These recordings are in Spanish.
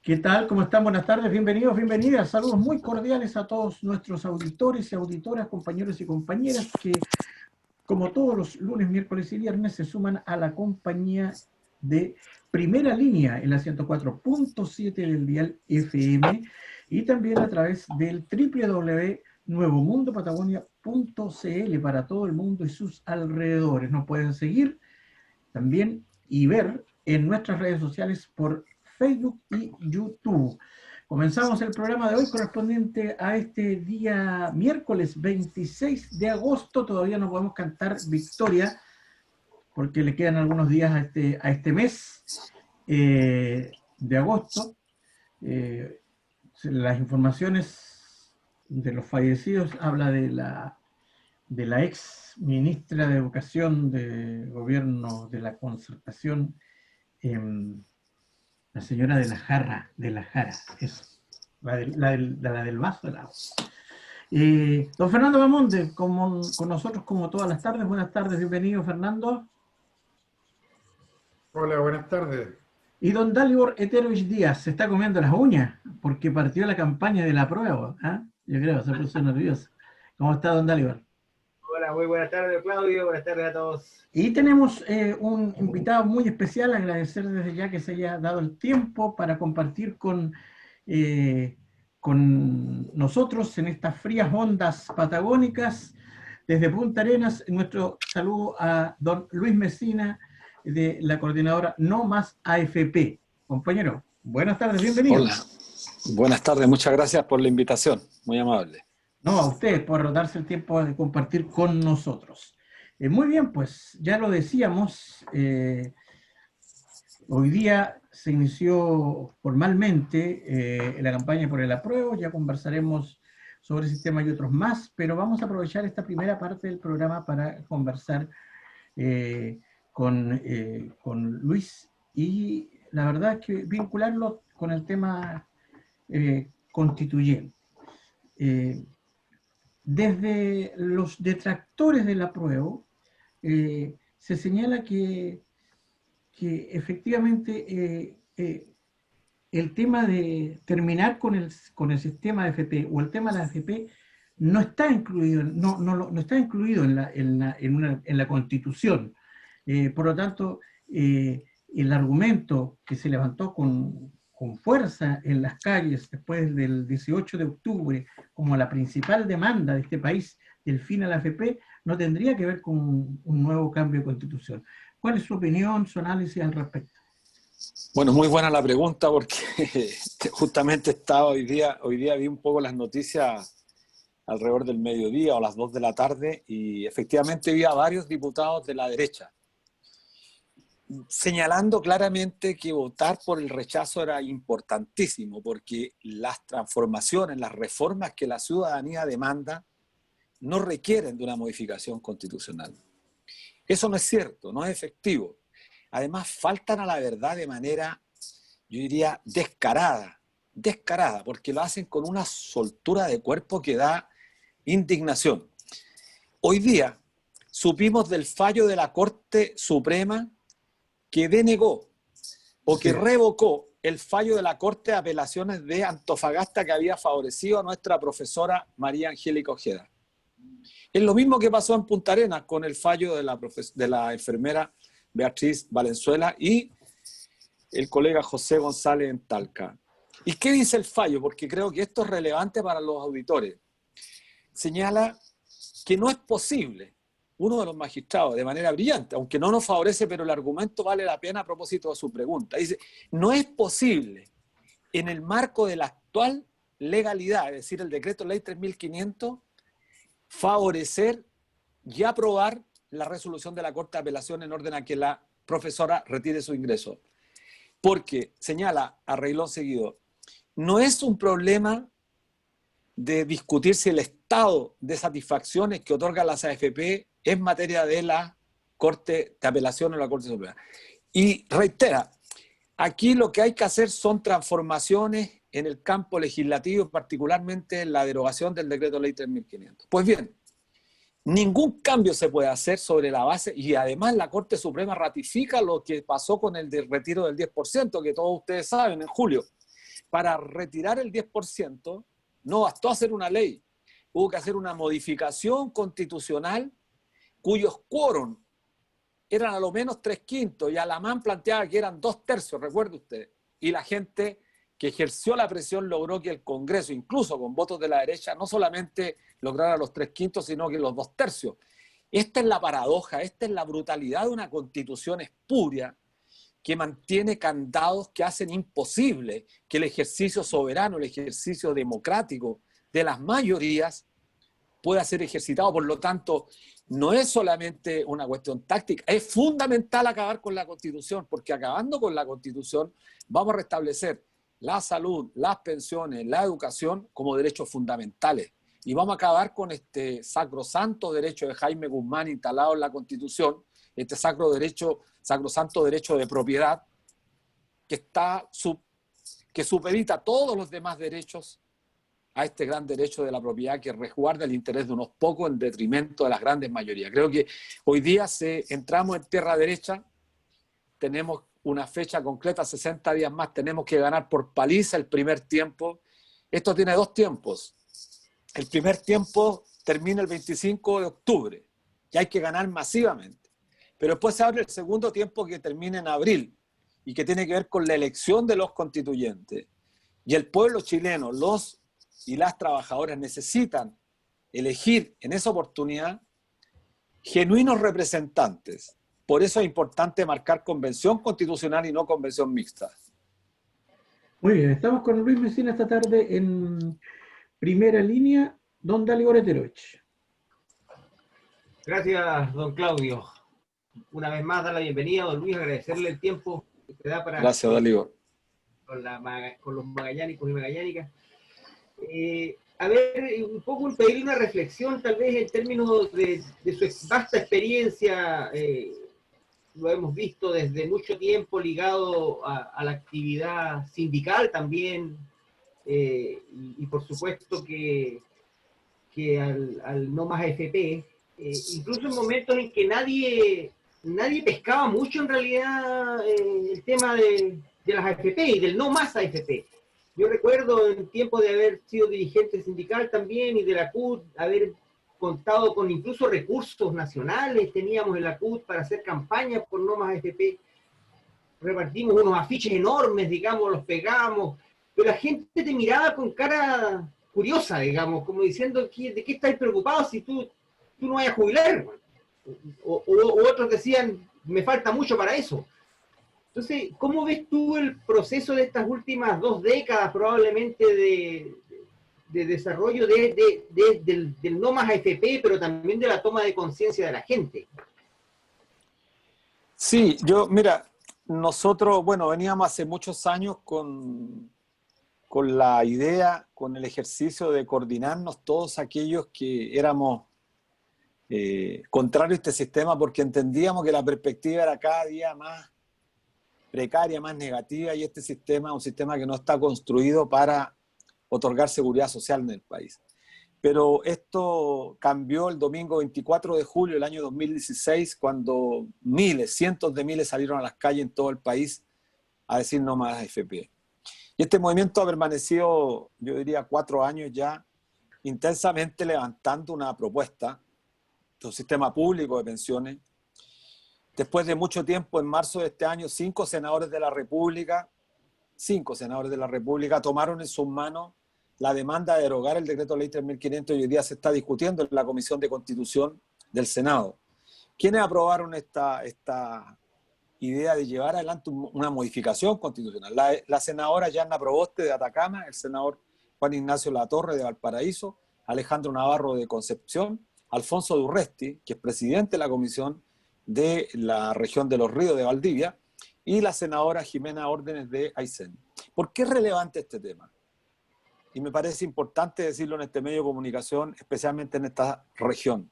¿Qué tal? ¿Cómo están? Buenas tardes, bienvenidos, bienvenidas. Saludos muy cordiales a todos nuestros auditores y auditoras, compañeros y compañeras que, como todos los lunes, miércoles y viernes, se suman a la compañía de Primera Línea en la 104.7 del dial FM y también a través del www.nuevomundopatagonia.cl para todo el mundo y sus alrededores. Nos pueden seguir también y ver en nuestras redes sociales por Facebook y YouTube. Comenzamos el programa de hoy correspondiente a este día miércoles 26 de agosto. Todavía no podemos cantar victoria porque le quedan algunos días a este mes de agosto. Las informaciones de los fallecidos habla de la ex ministra de Educación del gobierno de la Concertación, la señora de la Jara, eso, la del vaso de agua. Don Fernando Bamonde, con nosotros como todas las tardes. Buenas tardes, bienvenido, Fernando. Hola, buenas tardes. Y don Dalibor Eterovich Díaz se está comiendo las uñas porque partió la campaña de la prueba. Yo creo, se puso nervioso. ¿Cómo está, don Dalibor? Hola, muy buenas tardes, Claudio. Buenas tardes a todos. Y tenemos un invitado muy especial, agradecer desde ya que se haya dado el tiempo para compartir con nosotros en estas frías ondas patagónicas desde Punta Arenas. Nuestro saludo a don Luis Mesina de la coordinadora No Más AFP. Compañero, buenas tardes, bienvenido. Hola, buenas tardes, muchas gracias por la invitación, muy amable. No, a usted por darse el tiempo de compartir con nosotros. Muy bien, pues ya lo decíamos, hoy día se inició formalmente la campaña por el apruebo, ya conversaremos sobre ese tema y otros más, pero vamos a aprovechar esta primera parte del programa para conversar con Luis y la verdad es que vincularlo con el tema constituyente. Desde los detractores del apruebo se señala que efectivamente el tema de terminar con el sistema de AFP o el tema de la AFP no está incluido, no está incluido en la Constitución. Por lo tanto, el argumento que se levantó con fuerza en las calles después del 18 de octubre como la principal demanda de este país del fin a la AFP no tendría que ver con un nuevo cambio de constitución. ¿Cuál es su opinión, su análisis al respecto? Bueno, muy buena la pregunta porque justamente estaba hoy día vi un poco las noticias alrededor del mediodía o las 2 de la tarde y efectivamente vi a varios diputados de la derecha señalando claramente que votar por el rechazo era importantísimo porque las transformaciones, las reformas que la ciudadanía demanda no requieren de una modificación constitucional. Eso no es cierto, no es efectivo. Además, faltan a la verdad de manera, yo diría, descarada, porque lo hacen con una soltura de cuerpo que da indignación. Hoy día supimos del fallo de la Corte Suprema que denegó o que revocó el fallo de la Corte de Apelaciones de Antofagasta que había favorecido a nuestra profesora María Angélica Ojeda. Es lo mismo que pasó en Punta Arenas con el fallo de la enfermera Beatriz Valenzuela y el colega José González en Talca. ¿Y qué dice el fallo? Porque creo que esto es relevante para los auditores. Señala que no es posible, uno de los magistrados, de manera brillante, aunque no nos favorece, pero el argumento vale la pena a propósito de su pregunta. Dice, no es posible en el marco de la actual legalidad, es decir, el decreto ley 3500, favorecer y aprobar la resolución de la Corte de Apelación en orden a que la profesora retire su ingreso. Porque, señala a renglón seguido, no es un problema de discutir si el estado de satisfacciones que otorga las AFP es materia de la Corte de Apelación o la Corte Suprema. Y reitera, aquí lo que hay que hacer son transformaciones en el campo legislativo, particularmente en la derogación del decreto ley 3500. Pues bien, ningún cambio se puede hacer sobre la base, y además la Corte Suprema ratifica lo que pasó con el retiro del 10%, que todos ustedes saben, en julio. para retirar el 10%, no bastó hacer una ley, hubo que hacer una modificación constitucional cuyos quórum eran a lo menos 3/5 y Alamán planteaba que eran 2/3, recuerde usted. Y la gente que ejerció la presión logró que el Congreso, incluso con votos de la derecha, no solamente lograra los 3/5, sino que los 2/3. Esta es la paradoja, esta es la brutalidad de una constitución espuria que mantiene candados que hacen imposible que el ejercicio soberano, el ejercicio democrático de las mayorías pueda ser ejercitado. Por lo tanto, no es solamente una cuestión táctica, es fundamental acabar con la Constitución, porque acabando con la Constitución vamos a restablecer la salud, las pensiones, la educación como derechos fundamentales. Y vamos a acabar con este sacrosanto derecho de Jaime Guzmán instalado en la Constitución, este sacrosanto derecho de propiedad que supedita todos los demás derechos a este gran derecho de la propiedad que resguarda el interés de unos pocos en detrimento de las grandes mayorías. Creo que hoy día entramos en tierra derecha, tenemos una fecha concreta, 60 días más, tenemos que ganar por paliza el primer tiempo. Esto tiene dos tiempos. El primer tiempo termina el 25 de octubre y hay que ganar masivamente. Pero después se abre el segundo tiempo que termina en abril y que tiene que ver con la elección de los constituyentes. Y el pueblo chileno, los y las trabajadoras necesitan elegir en esa oportunidad genuinos representantes. Por eso es importante marcar convención constitucional y no convención mixta. Muy bien, estamos con Luis Mesina esta tarde en primera línea. Don Dalibor Eterovich. Gracias, don Claudio. Una vez más, dar la bienvenida, don Luis, agradecerle el tiempo que te da para... Gracias, Dalibor. Con los magallánicos y magallánicas. A ver, un poco pedirle una reflexión, tal vez en términos de su vasta experiencia. Lo hemos visto desde mucho tiempo ligado a la actividad sindical también, y por supuesto que al no más AFP, incluso en momentos en que nadie pescaba mucho en realidad el tema de las AFP y del no más AFP. Yo recuerdo en tiempo de haber sido dirigente sindical también y de la CUT, haber contado con incluso recursos nacionales, teníamos en la CUT para hacer campañas por no más AFP, repartimos unos afiches enormes, digamos, los pegamos, pero la gente te miraba con cara curiosa, digamos, como diciendo, ¿de qué estáis preocupados si tú no vayas a jubilar? O otros decían, me falta mucho para eso. Entonces, ¿cómo ves tú el proceso de estas últimas 2 décadas probablemente de desarrollo del no más AFP, pero también de la toma de conciencia de la gente? Sí, mira, nosotros, bueno, veníamos hace muchos años con la idea, con el ejercicio de coordinarnos todos aquellos que éramos contrarios a este sistema, porque entendíamos que la perspectiva era cada día más precaria, más negativa, y este sistema es un sistema que no está construido para otorgar seguridad social en el país. Pero esto cambió el domingo 24 de julio del año 2016, cuando cientos de miles salieron a las calles en todo el país a decir no más AFP. Y este movimiento ha permanecido, yo diría, 4 años ya, intensamente levantando una propuesta de un sistema público de pensiones. Después de mucho tiempo, en marzo de este año, 5 senadores de la República tomaron en sus manos la demanda de derogar el decreto ley 3.500 y hoy día se está discutiendo en la Comisión de Constitución del Senado. ¿Quiénes aprobaron esta idea de llevar adelante una modificación constitucional? La senadora Yanna Proboste de Atacama, el senador Juan Ignacio Latorre de Valparaíso, Alejandro Navarro de Concepción, Alfonso Durresti, que es presidente de la Comisión de la región de Los Ríos de Valdivia, y la senadora Jimena Órdenes de Aysén. ¿Por qué es relevante este tema? Y me parece importante decirlo en este medio de comunicación, especialmente en esta región.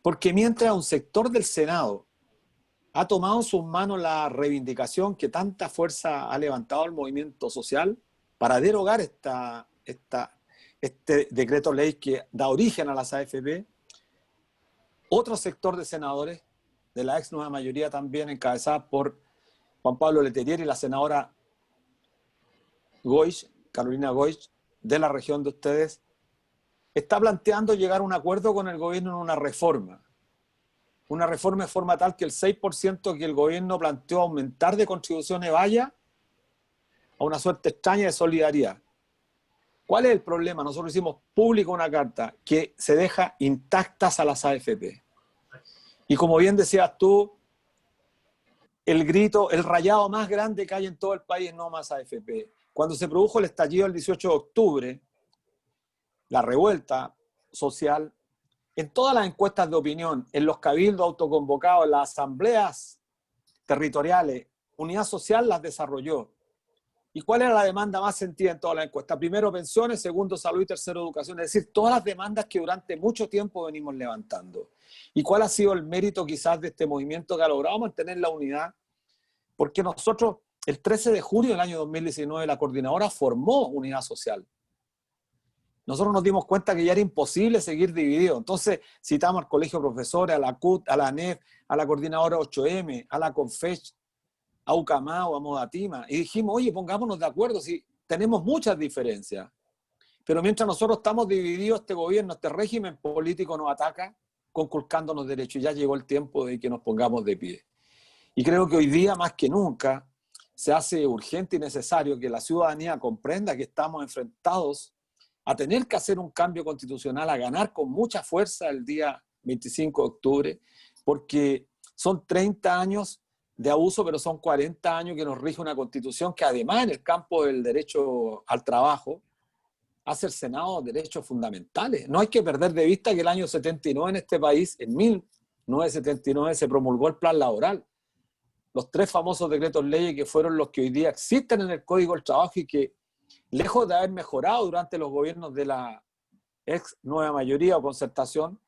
Porque mientras un sector del Senado ha tomado en sus manos la reivindicación que tanta fuerza ha levantado el movimiento social para derogar este decreto ley que da origen a las AFP, otro sector de senadores de la ex nueva mayoría también encabezada por Juan Pablo Letelier y la senadora Goich, Carolina Goich, de la región de ustedes, está planteando llegar a un acuerdo con el gobierno en una reforma. Una reforma de forma tal que el 6% que el gobierno planteó aumentar de contribuciones vaya a una suerte extraña de solidaridad. ¿Cuál es el problema? Nosotros hicimos pública una carta que se deja intactas a las AFP. Y como bien decías tú, el grito, el rayado más grande que hay en todo el país es no más AFP. Cuando se produjo el estallido el 18 de octubre, la revuelta social, en todas las encuestas de opinión, en los cabildos autoconvocados, en las asambleas territoriales, Unidad Social las desarrolló. ¿Y cuál era la demanda más sentida en todas las encuestas? Primero, pensiones; segundo, salud; y tercero, educación. Es decir, todas las demandas que durante mucho tiempo venimos levantando. ¿Y cuál ha sido el mérito quizás de este movimiento que ha logrado mantener la unidad? Porque nosotros, el 13 de julio del año 2019, la coordinadora formó Unidad Social. Nosotros nos dimos cuenta que ya era imposible seguir dividido. Entonces citamos al Colegio de Profesores, a la CUT, a la ANEF, a la coordinadora 8M, a la CONFECH, a UCAMAO, a Modatima, y dijimos, oye, pongámonos de acuerdo, si tenemos muchas diferencias, pero mientras nosotros estamos divididos, este gobierno, este régimen político nos ataca conculcándonos derechos, y ya llegó el tiempo de que nos pongamos de pie. Y creo que hoy día, más que nunca, se hace urgente y necesario que la ciudadanía comprenda que estamos enfrentados a tener que hacer un cambio constitucional, a ganar con mucha fuerza el día 25 de octubre, porque son 30 años de abuso, pero son 40 años que nos rige una constitución que además en el campo del derecho al trabajo hace cercenado derechos fundamentales. No hay que perder de vista que el año 79 en este país, en 1979, se promulgó el plan laboral. Los 3 famosos decretos leyes que fueron los que hoy día existen en el Código del Trabajo y que, lejos de haber mejorado durante los gobiernos de la ex nueva mayoría o concertación,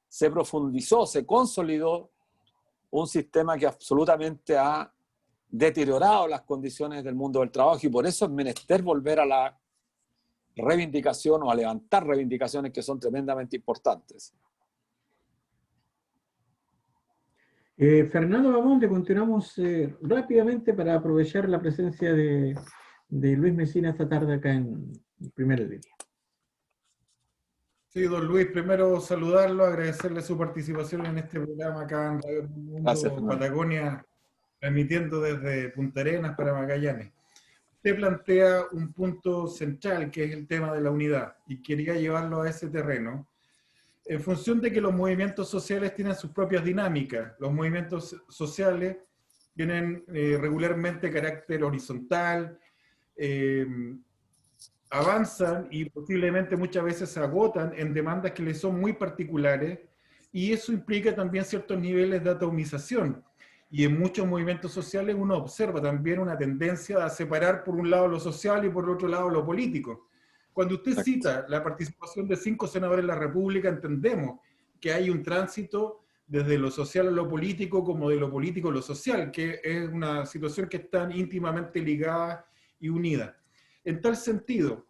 se profundizó, se consolidó un sistema que absolutamente ha deteriorado las condiciones del mundo del trabajo, y por eso es menester volver a la reivindicación o a levantar reivindicaciones que son tremendamente importantes. Fernando Bamonde, continuamos rápidamente para aprovechar la presencia de Luis Mesina esta tarde acá en Primera Línea. Sí, don Luis, primero saludarlo, agradecerle su participación en este programa acá en Radio Mundo Patagonia, transmitiendo desde Punta Arenas para Magallanes. Usted plantea un punto central, que es el tema de la unidad, y quería llevarlo a ese terreno, en función de que los movimientos sociales tienen sus propias dinámicas. Los movimientos sociales tienen regularmente carácter horizontal, avanzan y posiblemente muchas veces se agotan en demandas que les son muy particulares, y eso implica también ciertos niveles de atomización. Y en muchos movimientos sociales uno observa también una tendencia a separar por un lado lo social y por el otro lado lo político. Cuando usted cita la participación de 5 senadores en la República, entendemos que hay un tránsito desde lo social a lo político, como de lo político a lo social, que es una situación que están íntimamente ligadas y unidas. En tal sentido,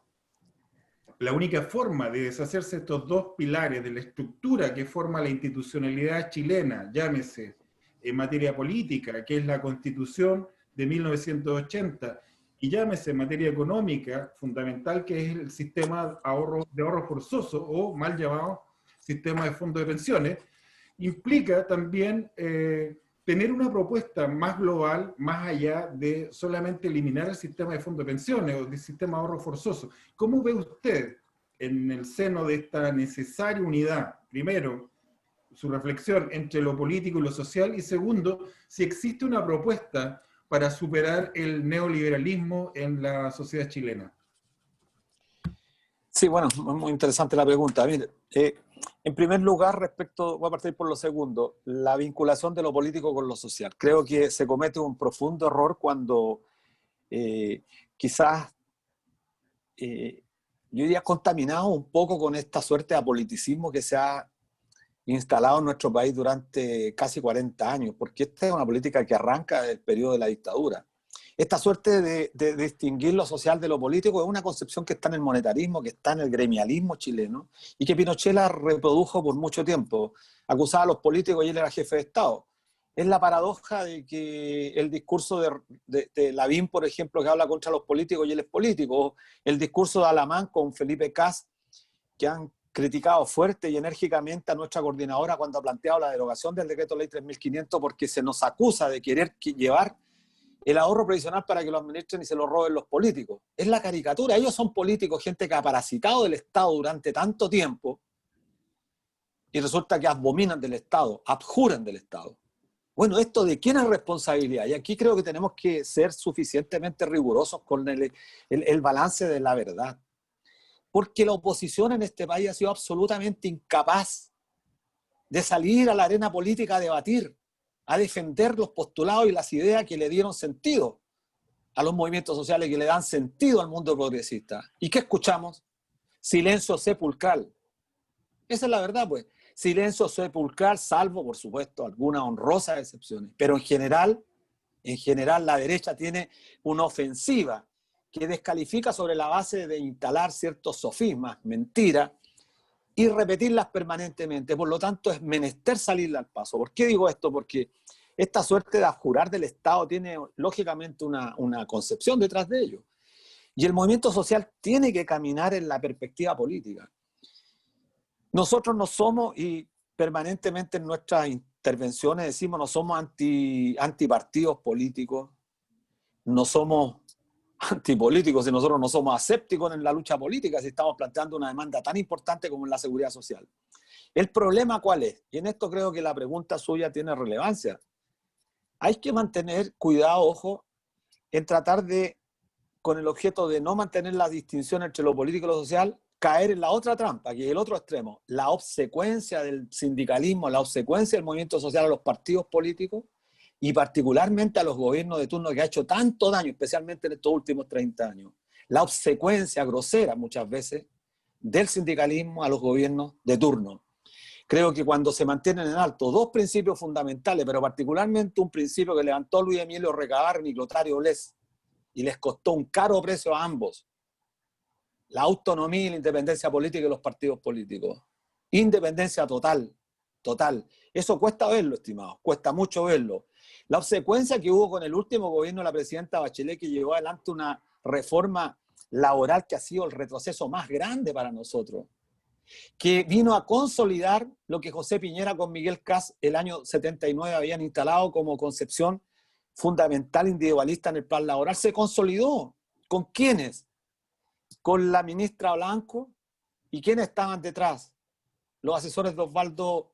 la única forma de deshacerse de estos 2 pilares de la estructura que forma la institucionalidad chilena, llámese en materia política, que es la Constitución de 1980, y llámese en materia económica, fundamental, que es el sistema de ahorro forzoso, o mal llamado sistema de fondo de pensiones, implica también tener una propuesta más global, más allá de solamente eliminar el sistema de fondo de pensiones o el sistema de ahorro forzoso. ¿Cómo ve usted, en el seno de esta necesaria unidad, primero, su reflexión entre lo político y lo social, y segundo, si existe una propuesta para superar el neoliberalismo en la sociedad chilena? Sí, bueno, muy interesante la pregunta. Mire, en primer lugar, voy a partir por lo segundo, la vinculación de lo político con lo social. Creo que se comete un profundo error cuando quizás, yo diría, contaminado un poco con esta suerte de apoliticismo que se ha instalado en nuestro país durante casi 40 años, porque esta es una política que arranca del periodo de la dictadura. Esta suerte de distinguir lo social de lo político es una concepción que está en el monetarismo, que está en el gremialismo chileno, y que Pinochet la reprodujo por mucho tiempo. Acusaba a los políticos y él era jefe de Estado. Es la paradoja de que el discurso de Lavín, por ejemplo, que habla contra los políticos y él es político, o el discurso de Alamán con Felipe Kast, que han criticado fuerte y enérgicamente a nuestra coordinadora cuando ha planteado la derogación del decreto ley 3500 porque se nos acusa de querer llevar el ahorro previsional para que lo administren y se lo roben los políticos. Es la caricatura. Ellos son políticos, gente que ha parasitado del Estado durante tanto tiempo y resulta que abominan del Estado, abjuran del Estado. Bueno, ¿esto de quién es responsabilidad? Y aquí creo que tenemos que ser suficientemente rigurosos con el balance de la verdad. Porque la oposición en este país ha sido absolutamente incapaz de salir a la arena política a debatir, a defender los postulados y las ideas que le dieron sentido a los movimientos sociales, que le dan sentido al mundo progresista. ¿Y qué escuchamos? Silencio sepulcral. Esa es la verdad, pues. Silencio sepulcral, salvo, por supuesto, algunas honrosas excepciones. Pero en general, la derecha tiene una ofensiva que descalifica sobre la base de instalar ciertos sofismas, mentiras, y repetirlas permanentemente. Por lo tanto, es menester salirle al paso. ¿Por qué digo esto? Porque esta suerte de abjurar del Estado tiene, lógicamente, una concepción detrás de ello. Y el movimiento social tiene que caminar en la perspectiva política. Nosotros no somos, y permanentemente en nuestras intervenciones decimos, no somos antipartidos políticos, no somos antipolíticos, si nosotros no somos asépticos en la lucha política, si estamos planteando una demanda tan importante como en la seguridad social. ¿El problema cuál es? Y en esto creo que la pregunta suya tiene relevancia. Hay que mantener cuidado, ojo, en tratar de, con el objeto de no mantener la distinción entre lo político y lo social, caer en la otra trampa, que es el otro extremo, la obsecuencia del sindicalismo, la obsecuencia del movimiento social a los partidos políticos y particularmente a los gobiernos de turno que ha hecho tanto daño, especialmente en estos últimos 30 años. La obsecuencia grosera muchas veces del sindicalismo a los gobiernos de turno. Creo que cuando se mantienen en alto dos principios fundamentales, pero particularmente un principio que levantó Luis Emilio Recabarren y Clotario Blest, y les costó un caro precio a ambos, la autonomía y la independencia política de los partidos políticos. Independencia total, total. Eso cuesta verlo, estimados, cuesta mucho verlo. La obsecuencia que hubo con el último gobierno de la presidenta Bachelet, que llevó adelante una reforma laboral que ha sido el retroceso más grande para nosotros, que vino a consolidar lo que José Piñera con Miguel Kast el año 79 habían instalado como concepción fundamental individualista en el plan laboral, se consolidó. ¿Con quiénes? Con la ministra Blanco. ¿Y quiénes estaban detrás? Los asesores de Osvaldo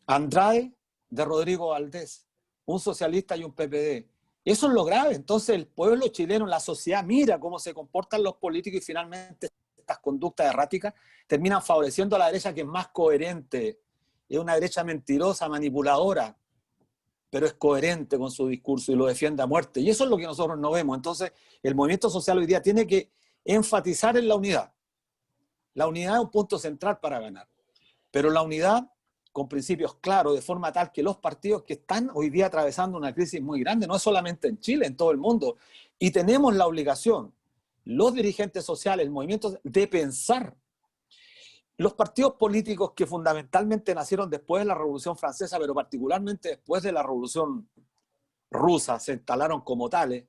Andrade, de Rodrigo Valdés, un socialista y un PPD. Eso es lo grave. Entonces el pueblo chileno, la sociedad, mira cómo se comportan los políticos y finalmente estas conductas erráticas terminan favoreciendo a la derecha, que es más coherente. Es una derecha mentirosa, manipuladora, pero es coherente con su discurso y lo defiende a muerte. Y eso es lo que nosotros no vemos. Entonces el movimiento social hoy día tiene que enfatizar en la unidad. La unidad es un punto central para ganar. Pero la unidad con principios claros, de forma tal que los partidos que están hoy día atravesando una crisis muy grande, no es solamente en Chile, en todo el mundo, y tenemos la obligación, los dirigentes sociales, el movimiento, de pensar. Los partidos políticos que fundamentalmente nacieron después de la Revolución Francesa, pero particularmente después de la Revolución Rusa, se instalaron como tales.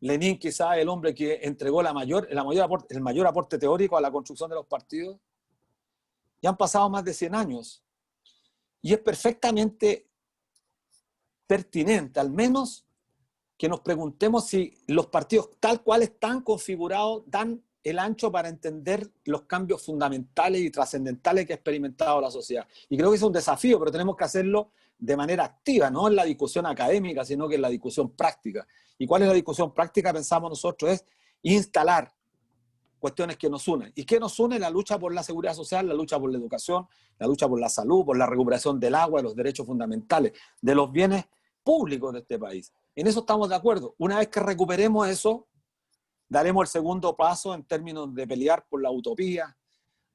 Lenin quizá el hombre que entregó el mayor aporte teórico a la construcción de los partidos. Ya han pasado más de 100 años. Y es perfectamente pertinente, al menos, que nos preguntemos si los partidos tal cual están configurados dan el ancho para entender los cambios fundamentales y trascendentales que ha experimentado la sociedad. Y creo que es un desafío, pero tenemos que hacerlo de manera activa, no en la discusión académica, sino que en la discusión práctica. ¿Y cuál es la discusión práctica? Pensamos nosotros, es instalar cuestiones que nos unen. ¿Y qué nos une? La lucha por la seguridad social, la lucha por la educación, la lucha por la salud, por la recuperación del agua, de los derechos fundamentales, de los bienes públicos de este país. En eso estamos de acuerdo. Una vez que recuperemos eso, daremos el segundo paso en términos de pelear por la utopía,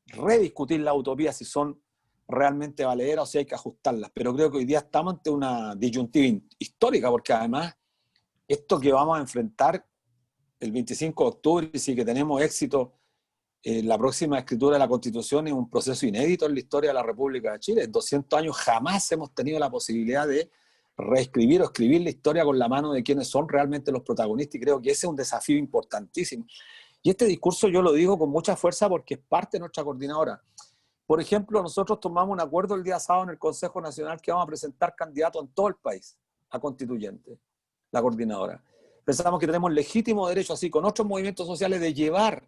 rediscutir la utopía si son realmente valederas o si hay que ajustarlas. Pero creo que hoy día estamos ante una disyuntiva histórica, porque además esto que vamos a enfrentar el 25 de octubre, y si que tenemos éxito la próxima escritura de la Constitución es un proceso inédito en la historia de la República de Chile. En 200 años jamás hemos tenido la posibilidad de reescribir o escribir la historia con la mano de quienes son realmente los protagonistas, y creo que ese es un desafío importantísimo. Y este discurso yo lo digo con mucha fuerza porque es parte de nuestra coordinadora. Por ejemplo, nosotros tomamos un acuerdo el día sábado en el Consejo Nacional que vamos a presentar candidatos en todo el país a constituyentes, la coordinadora. Pensamos que tenemos legítimo derecho, así con otros movimientos sociales, de llevar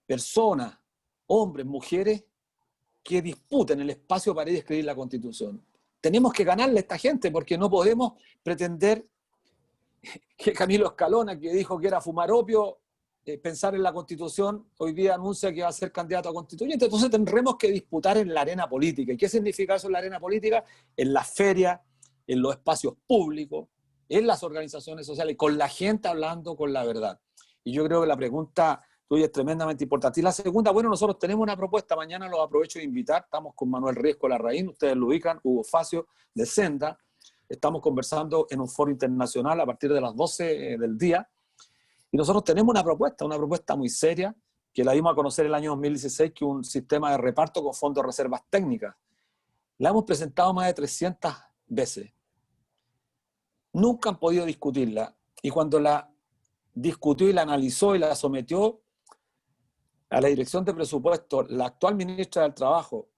personas, hombres, mujeres, que disputen el espacio para ir a escribir la Constitución. Tenemos que ganarle a esta gente porque no podemos pretender que Camilo Escalona, que dijo que era fumar opio, pensar en la Constitución, hoy día anuncia que va a ser candidato a constituyente. Entonces tendremos que disputar en la arena política. ¿Y qué significa eso en la arena política? En las ferias, en los espacios públicos, en las organizaciones sociales, con la gente hablando con la verdad. Y yo creo que la pregunta tuya es tremendamente importante. Y la segunda, bueno, nosotros tenemos una propuesta, mañana los aprovecho de invitar, estamos con Manuel Riesco Larraín, ustedes lo ubican, Hugo Facio de Senda, estamos conversando en un foro internacional a partir de las 12 del día, y nosotros tenemos una propuesta muy seria, que la dimos a conocer el año 2016, que es un sistema de reparto con fondos de reservas técnicas. La hemos presentado más de 300 veces. Nunca han podido discutirla, y cuando la discutió y la analizó y la sometió a la Dirección de Presupuesto, la actual ministra del Trabajo,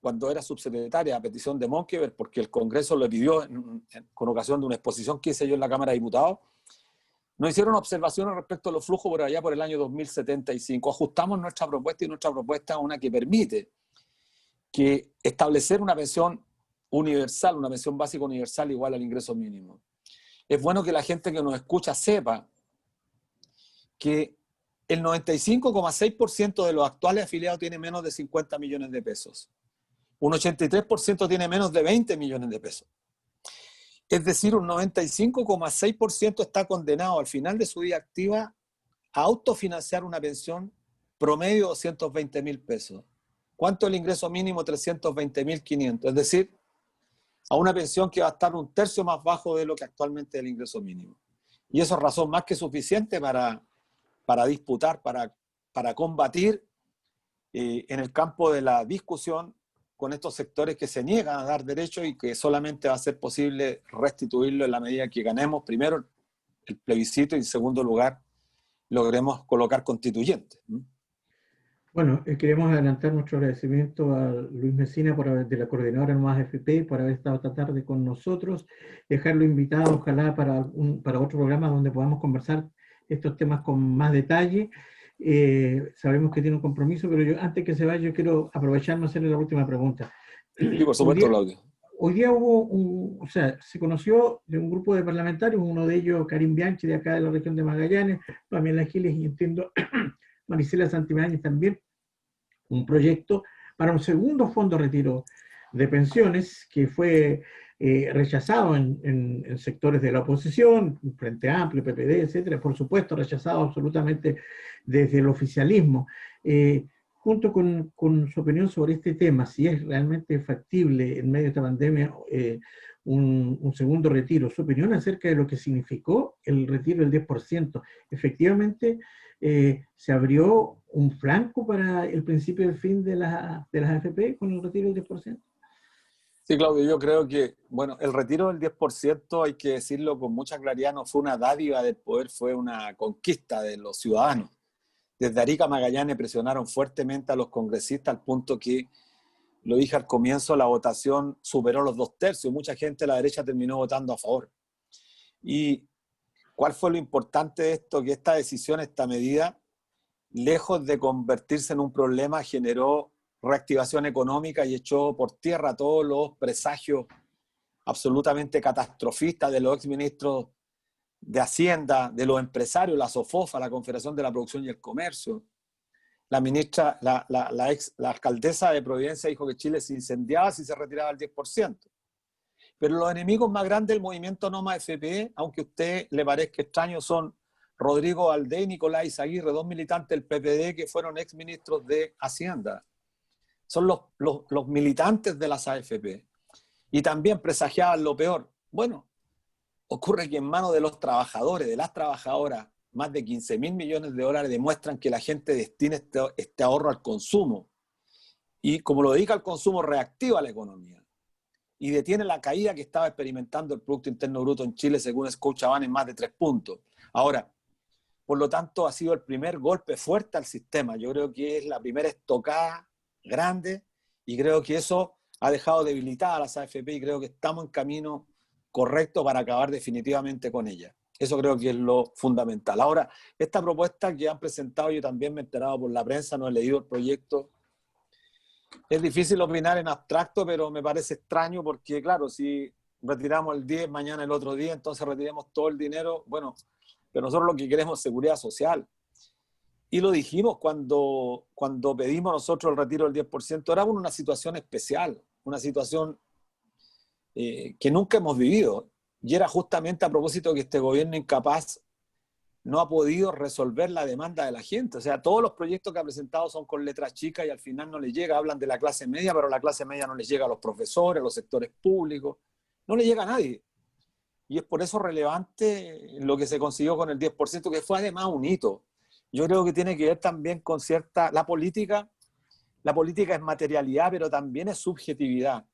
cuando era subsecretaria a petición de Monkever, porque el Congreso le pidió con ocasión de una exposición que hice yo en la Cámara de Diputados, nos hicieron observaciones respecto a los flujos por allá por el año 2075. Ajustamos nuestra propuesta, y nuestra propuesta es una que permite que establecer una pensión universal, una pensión básica universal igual al ingreso mínimo. Es bueno que la gente que nos escucha sepa que el 95,6% de los actuales afiliados tiene menos de 50 millones de pesos. Un 83% tiene menos de 20 millones de pesos. Es decir, un 95,6% está condenado al final de su vida activa a autofinanciar una pensión promedio de 220.000 pesos. ¿Cuánto es el ingreso mínimo? 320.500. Es decir, a una pensión que va a estar un tercio más bajo de lo que actualmente es el ingreso mínimo. Y eso es razón más que suficiente para disputar, para combatir en el campo de la discusión con estos sectores que se niegan a dar derechos, y que solamente va a ser posible restituirlo en la medida que ganemos primero el plebiscito y en segundo lugar logremos colocar constituyentes. Bueno, queremos adelantar nuestro agradecimiento a Luis Mesina de la coordinadora Más FP por haber estado esta tarde con nosotros, dejarlo invitado ojalá para otro programa donde podamos conversar estos temas con más detalle. Sabemos que tiene un compromiso, pero yo, antes que se vaya, yo quiero aprovecharme a hacerle la última pregunta. Sí, por supuesto, Claudio. Hoy día hubo se conoció de un grupo de parlamentarios, uno de ellos, Karim Bianchi, de acá de la región de Magallanes, Pamela Giles, y entiendo Marisela Santibáñez también, un proyecto para un segundo fondo de retiro de pensiones que fue rechazado en sectores de la oposición, Frente Amplio, PPD, etcétera, por supuesto rechazado absolutamente desde el oficialismo. Junto con su opinión sobre este tema, si es realmente factible en medio de esta pandemia un segundo retiro, su opinión acerca de lo que significó el retiro del 10%. Efectivamente, se abrió un flanco para el principio y el fin de las AFP con el retiro del 10%. Sí, Claudio, yo creo que, bueno, el retiro del 10%, hay que decirlo con mucha claridad, no fue una dádiva del poder, fue una conquista de los ciudadanos. Desde Arica a Magallanes presionaron fuertemente a los congresistas al punto que, lo dije al comienzo, la votación superó los 2/3. Mucha gente de la derecha terminó votando a favor. ¿Y cuál fue lo importante de esto? Que esta decisión, esta medida, lejos de convertirse en un problema, generó reactivación económica y echó por tierra todos los presagios absolutamente catastrofistas de los exministros de Hacienda, de los empresarios, la SOFOFA, la Confederación de la Producción y el Comercio. La ministra, la alcaldesa de Providencia dijo que Chile se incendiaba si se retiraba el 10%. Pero los enemigos más grandes del movimiento No Más FP, aunque a usted le parezca extraño, son Rodrigo Valdés y Nicolás Izaguirre, dos militantes del PPD que fueron exministros de Hacienda. Son los militantes de las AFP. Y también presagiaban lo peor. Bueno, ocurre que en manos de los trabajadores, de las trabajadoras, más de 15.000 millones de dólares demuestran que la gente destina este ahorro al consumo. Y como lo dedica al consumo, reactiva la economía y detiene la caída que estaba experimentando el Producto Interno Bruto en Chile, según Scotiabank, en más de 3 puntos. Ahora, por lo tanto, ha sido el primer golpe fuerte al sistema. Yo creo que es la primera estocada grande y creo que eso ha dejado debilitada a las AFP y creo que estamos en camino correcto para acabar definitivamente con ella. Eso creo que es lo fundamental. Ahora, esta propuesta que han presentado, yo también me he enterado por la prensa, no he leído el proyecto. Es difícil opinar en abstracto, pero me parece extraño porque, claro, si retiramos el 10, mañana el otro día, entonces retiremos todo el dinero. Bueno, pero nosotros lo que queremos es seguridad social. Y lo dijimos cuando pedimos nosotros el retiro del 10%, era una situación especial, una situación que nunca hemos vivido. Y era justamente a propósito de que este gobierno incapaz no ha podido resolver la demanda de la gente. O sea, todos los proyectos que ha presentado son con letras chicas y al final no les llega. Hablan de la clase media, pero la clase media no les llega a los profesores, a los sectores públicos. No le llega a nadie. Y es por eso relevante lo que se consiguió con el 10%, que fue además un hito. Yo creo que tiene que ver también con cierta... La política es materialidad, pero también es subjetividad.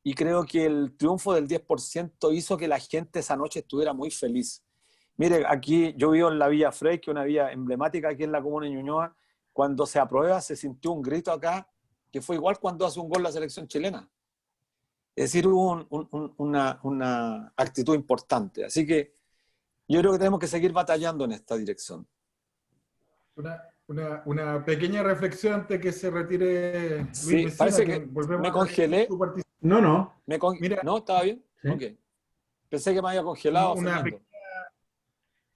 Y creo que el triunfo del 10% hizo que la gente esa noche estuviera muy feliz. Mire, aquí yo vivo en la Villa Frey, que es una vía emblemática aquí en la comuna de Ñuñoa. Cuando se aprueba se sintió un grito acá, que fue igual cuando hace un gol la selección chilena. Es decir, hubo una actitud importante. Así que yo creo que tenemos que seguir batallando en esta dirección. Una pequeña reflexión antes que se retire Luis Sí, Mesina, parece que me congelé. No. Mira, ¿No? ¿Estaba bien? Sí. Ok. Pensé que me había congelado, Fernando.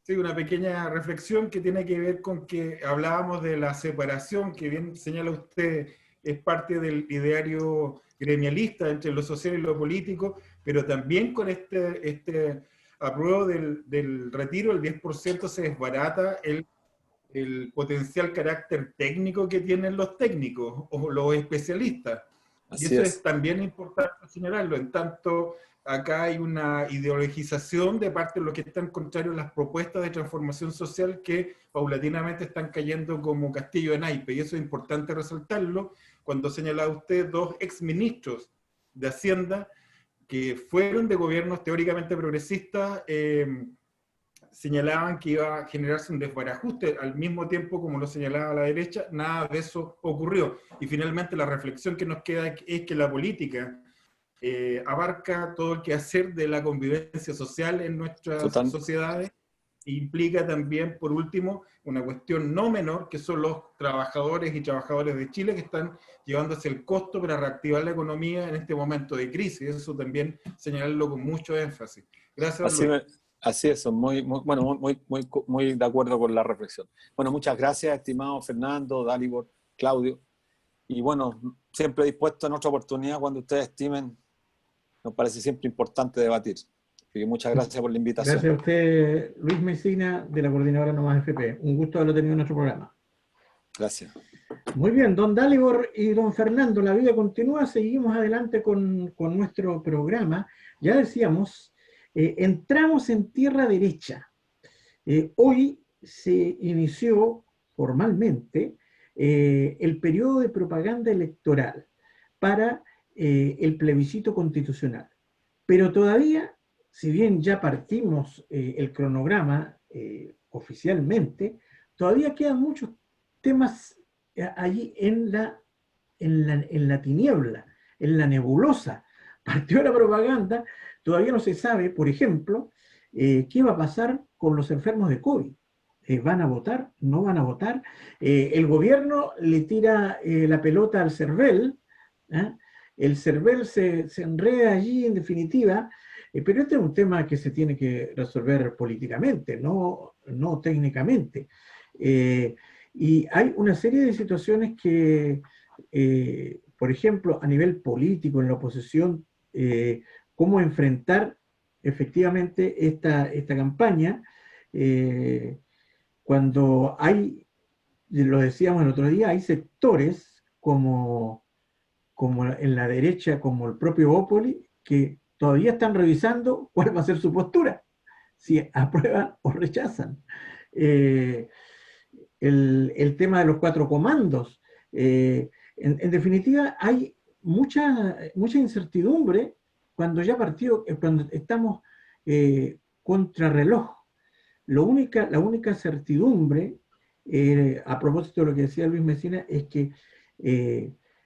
Sí, una pequeña reflexión que tiene que ver con que hablábamos de la separación, que bien señala usted, es parte del ideario gremialista entre lo social y lo político, pero también con este apruebo del retiro, el 10% se desbarata el potencial carácter técnico que tienen los técnicos o los especialistas. Y Así eso es. es también importante señalarlo, en tanto acá hay una ideologización de parte de los que están contrarios a las propuestas de transformación social que paulatinamente están cayendo como castillo de naipe, y eso es importante resaltarlo cuando señalaba usted dos exministros de Hacienda que fueron de gobiernos teóricamente progresistas, señalaban que iba a generarse un desbarajuste al mismo tiempo como lo señalaba la derecha. Nada de eso ocurrió. Y finalmente la reflexión que nos queda es que la política abarca todo el quehacer de la convivencia social en nuestras sociedades e implica también, por último, una cuestión no menor, que son los trabajadores y trabajadoras de Chile que están llevándose el costo para reactivar la economía en este momento de crisis. Eso también señalarlo con mucho énfasis. Gracias, Luis. Así es, muy de acuerdo con la reflexión. Bueno, muchas gracias, estimado Fernando, Dalibor, Claudio. Y bueno, siempre dispuesto en otra oportunidad cuando ustedes estimen. Nos parece siempre importante debatir. Así que muchas gracias por la invitación. Gracias a usted, Luis Mesina, de la Coordinadora No Más FP. Un gusto haberlo tenido en nuestro programa. Gracias. Muy bien, don Dalibor y don Fernando, la vida continúa. Seguimos adelante con nuestro programa. Ya decíamos, entramos en tierra derecha. Hoy se inició formalmente el periodo de propaganda electoral para el plebiscito constitucional. Pero todavía, si bien ya partimos el cronograma oficialmente, todavía quedan muchos temas allí en la tiniebla, en la nebulosa. Partió la propaganda, todavía no se sabe, por ejemplo, qué va a pasar con los enfermos de COVID. ¿Van a votar? ¿No van a votar? El gobierno le tira la pelota al CERVEL, ¿eh? El CERVEL se enreda allí en definitiva, pero este es un tema que se tiene que resolver políticamente, no técnicamente. Y hay una serie de situaciones que, por ejemplo, a nivel político, en la oposición, cómo enfrentar efectivamente esta campaña, cuando hay, lo decíamos el otro día, hay sectores como en la derecha, como el propio Bópoli, que todavía están revisando cuál va a ser su postura, si aprueban o rechazan. el tema de los 4 comandos. En definitiva, hay mucha incertidumbre cuando ya partió, cuando estamos contrarreloj. La única certidumbre, a propósito de lo que decía Luis Mesina, es que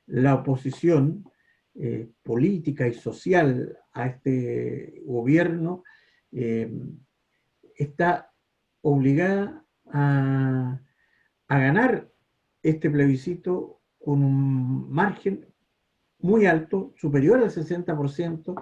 la oposición política y social a este gobierno está obligada a ganar este plebiscito con un margen muy alto, superior al 60%,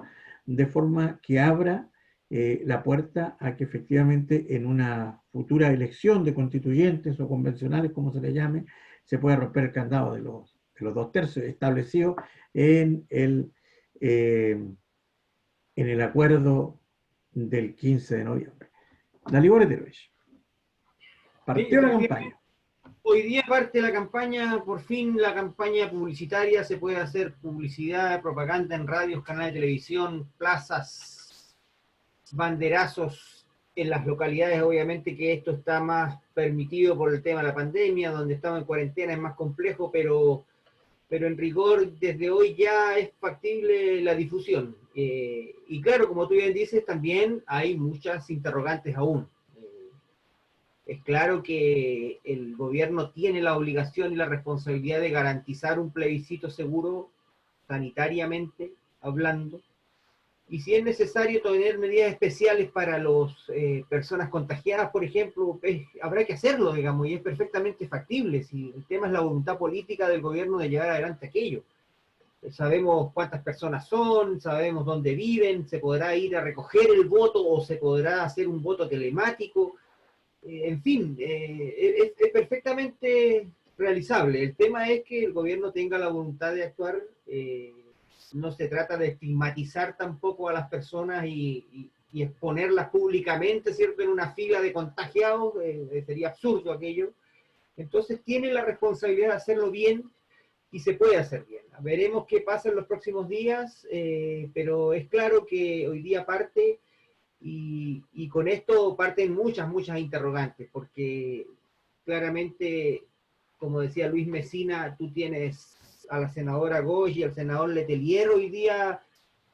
de forma que abra la puerta a que efectivamente en una futura elección de constituyentes o convencionales, como se le llame, se pueda romper el candado de los 2/3 establecido en el acuerdo del 15 de noviembre. Dalibor Eterovich. Partió la campaña. Hoy día parte la campaña, por fin la campaña publicitaria, se puede hacer publicidad, propaganda en radios, canales de televisión, plazas, banderazos en las localidades, obviamente que esto está más permitido por el tema de la pandemia, donde estamos en cuarentena es más complejo, pero en rigor desde hoy ya es factible la difusión. Y claro, como tú bien dices, también hay muchas interrogantes aún. Es claro que el gobierno tiene la obligación y la responsabilidad de garantizar un plebiscito seguro, sanitariamente hablando, y si es necesario tener medidas especiales para las personas contagiadas, por ejemplo, habrá que hacerlo, digamos, y es perfectamente factible. Si el tema es la voluntad política del gobierno de llevar adelante aquello. Sabemos cuántas personas son, sabemos dónde viven, se podrá ir a recoger el voto o se podrá hacer un voto telemático. En fin, es perfectamente realizable. El tema es que el gobierno tenga la voluntad de actuar. No se trata de estigmatizar tampoco a las personas y exponerlas públicamente, ¿cierto?, en una fila de contagiados. Sería absurdo aquello. Entonces tiene la responsabilidad de hacerlo bien y se puede hacer bien. Veremos qué pasa en los próximos días, pero es claro que hoy día parte. Y con esto parten muchas interrogantes, porque claramente, como decía Luis Mesina, tú tienes a la senadora Goy y al senador Letelier hoy día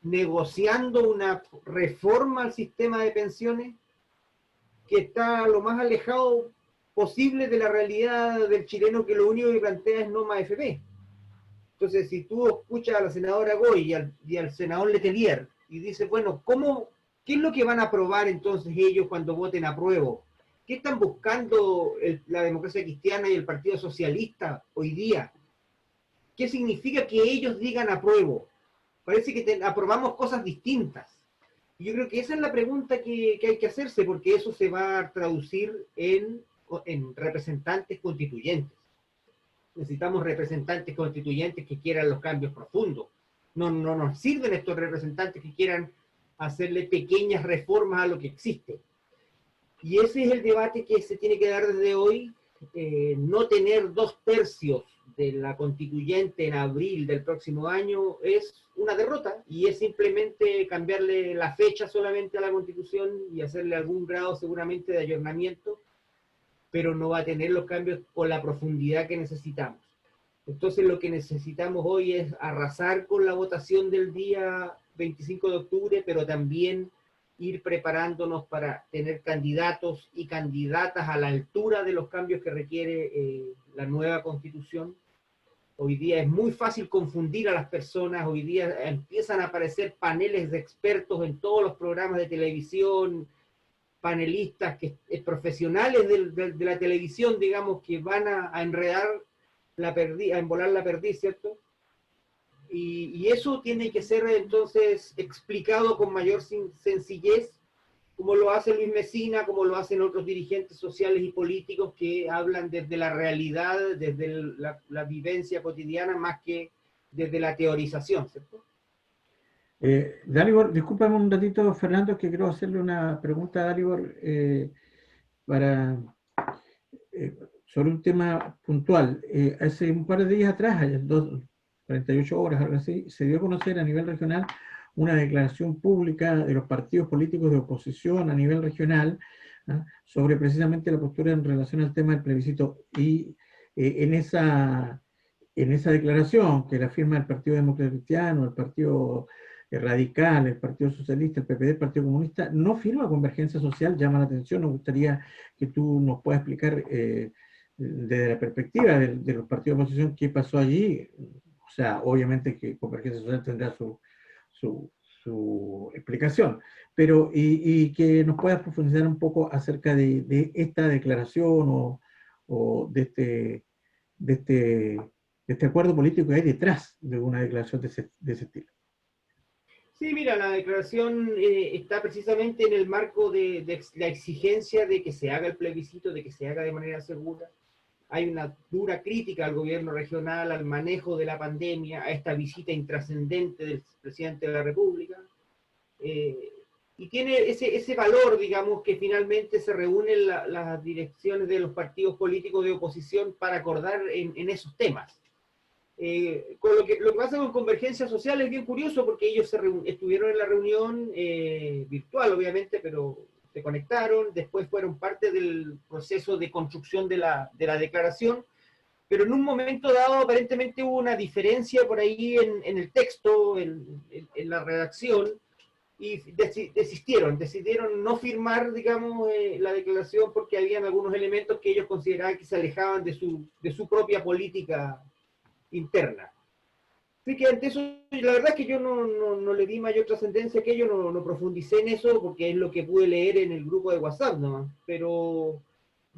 negociando una reforma al sistema de pensiones que está lo más alejado posible de la realidad del chileno, que lo único que plantea es no más AFP. Entonces, si tú escuchas a la senadora Goy y al senador Letelier y dices, bueno, ¿qué es lo que van a aprobar entonces ellos cuando voten apruebo? ¿Qué están buscando la democracia cristiana y el Partido Socialista hoy día? ¿Qué significa que ellos digan apruebo? Parece que aprobamos cosas distintas. Y yo creo que esa es la pregunta que hay que hacerse, porque eso se va a traducir en representantes constituyentes. Necesitamos representantes constituyentes que quieran los cambios profundos. No nos sirven estos representantes que quieran hacerle pequeñas reformas a lo que existe. Y ese es el debate que se tiene que dar desde hoy. No tener 2/3 de la constituyente en abril del próximo año es una derrota, y es simplemente cambiarle la fecha solamente a la Constitución y hacerle algún grado seguramente de ayornamiento, pero no va a tener los cambios con la profundidad que necesitamos. Entonces lo que necesitamos hoy es arrasar con la votación del día 25 de octubre, pero también ir preparándonos para tener candidatos y candidatas a la altura de los cambios que requiere la nueva Constitución. Hoy día es muy fácil confundir a las personas. Hoy día empiezan a aparecer paneles de expertos en todos los programas de televisión, panelistas profesionales de la televisión, digamos, que van a enredar a embolar la perdiz, ¿cierto? Y eso tiene que ser entonces explicado con mayor sencillez, como lo hace Luis Mesina, como lo hacen otros dirigentes sociales y políticos que hablan desde la realidad, desde la vivencia cotidiana, más que desde la teorización, ¿cierto? Dalibor, discúlpame un ratito, Fernando, que quiero hacerle una pregunta a Dalibor sobre un tema puntual. Hace un par de días atrás, 48 horas, algo así, se dio a conocer a nivel regional una declaración pública de los partidos políticos de oposición a nivel regional, sobre precisamente la postura en relación al tema del plebiscito. Y en esa declaración que la firma el Partido Demócrata Cristiano, el Partido Radical, el Partido Socialista, el PPD, el Partido Comunista, no firma Convergencia Social, llama la atención. Nos gustaría que tú nos puedas explicar desde la perspectiva de los partidos de oposición qué pasó allí. O sea, obviamente que Convergencia Social tendrá su explicación, pero y que nos puedas profundizar un poco acerca de esta declaración o de este acuerdo político que hay detrás de una declaración de ese estilo. Sí, mira, la declaración está precisamente en el marco de la exigencia de que se haga el plebiscito, de que se haga de manera segura. Hay una dura crítica al gobierno regional, al manejo de la pandemia, a esta visita intrascendente del presidente de la República. Y tiene ese valor, digamos, que finalmente se reúnen las direcciones de los partidos políticos de oposición para acordar en esos temas. Con lo que pasa con Convergencia Social es bien curioso porque ellos estuvieron en la reunión virtual, obviamente, pero se conectaron, después fueron parte del proceso de construcción de la declaración, pero en un momento dado aparentemente hubo una diferencia por ahí en el texto, en la redacción, y decidieron no firmar, digamos, la declaración porque habían algunos elementos que ellos consideraban que se alejaban de su propia política interna. Así que ante eso, la verdad es que yo no le di mayor trascendencia que ello, no profundicé en eso, porque es lo que pude leer en el grupo de WhatsApp, ¿no? Pero